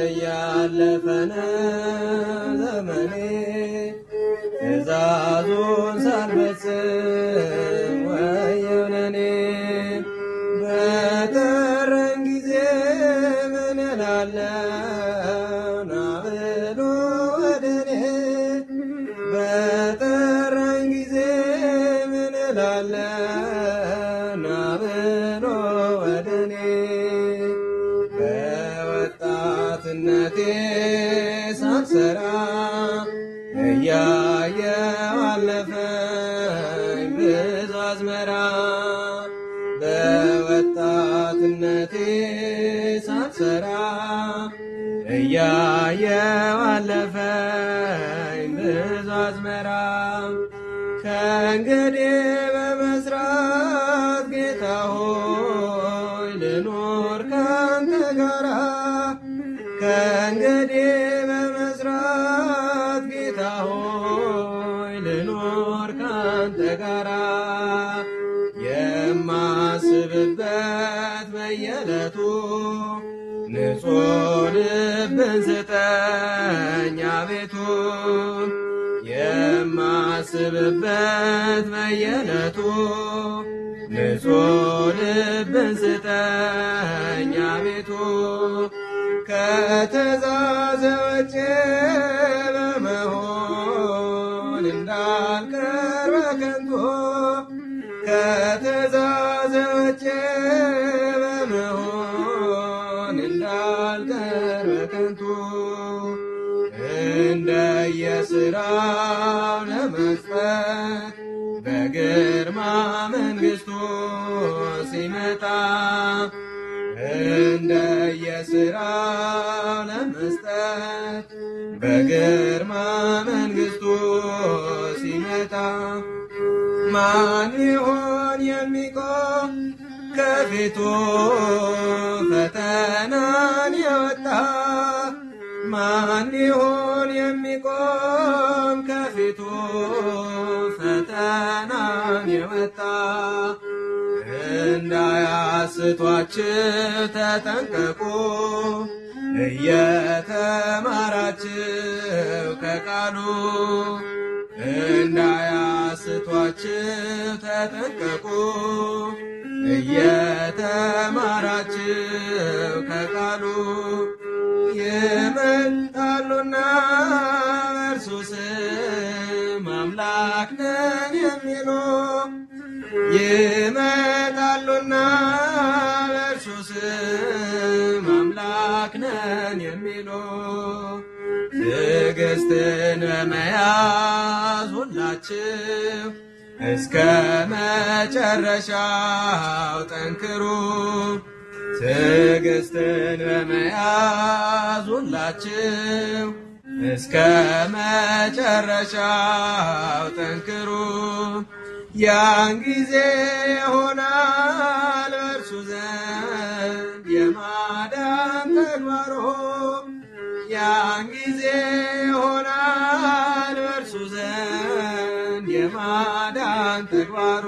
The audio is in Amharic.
እያለፈነ ዘመኔ ትእዛዙን ሳልፈጽም ወየው ለኔ በጠራኝ ጊዜ ምን እላለሁ ና ብሎ ወደኔ በጠራኝ ጊዜ ምን እላለሁ ና ብሎ ወደኔ በወጣትነቴ ሳልሰራ እያየሁ አለፈኝ ብዙ አዝመራ በወጣትነቴ ሳልሰራ እያየሁ አለፈኝ ብዙ አዝመራ ከእንግዲህ በመስራት ጌታ ሆይ ልኖር ካንተ ጋራ ከእንግዲህ በመስራት ጌታ ሆይ ልኖር ካንተ ጋራ የማስብበት በየዕለቱ ንጹሕ ልብን ስጠኝ አቤቱ የማስብበት በየዕለቱ ንጹሕ ልብን ስጠኝ አቤቱ ከትእዛዝ ውጭ በመሆን እንዳልቀር በከንቱ ከትእዛዝ ውጭ በመሆን እንዳልቀር በከንቱ እንደየሥራው ለመክፈት በግርማ መንግሥቱ ሲመጣ እንደየሥራው ለመስጠት በግርማ መንግሥቱ ሲመጣ ማን ይሆን የሚቆም ከፊቱ ፈተናን የወጣ ማን ይሆን የሚቆም ከፊቱ ፈተናን የወጣ እንዳያስቷችሁ ተጠንቀቁ እየተማራችሁ ከቃሉ እንዳያስቷችሁ ተጠንቀቁ እየተማራችሁ ከቃሉ ይመጣሉና በእርሱ ስም አምላክ ነን የሚሉ ይመጣሉና በእርሱ ስም አምላክ ነን የሚሉ ትዕግስትን በመያዝ ሁላችሁ እስከ መጨረሻው ጠንክሩ ትዕግስትን በመያዝ ሁላችሁ እስከ መጨረሻው ጠንክሩ ያን ጊዜ ይሆናል በእርሱ ዘንድ የማዳን ተግባሩ ያን ጊዜ ይሆናል በእርሱ ዘንድ የማዳን ተግባሩ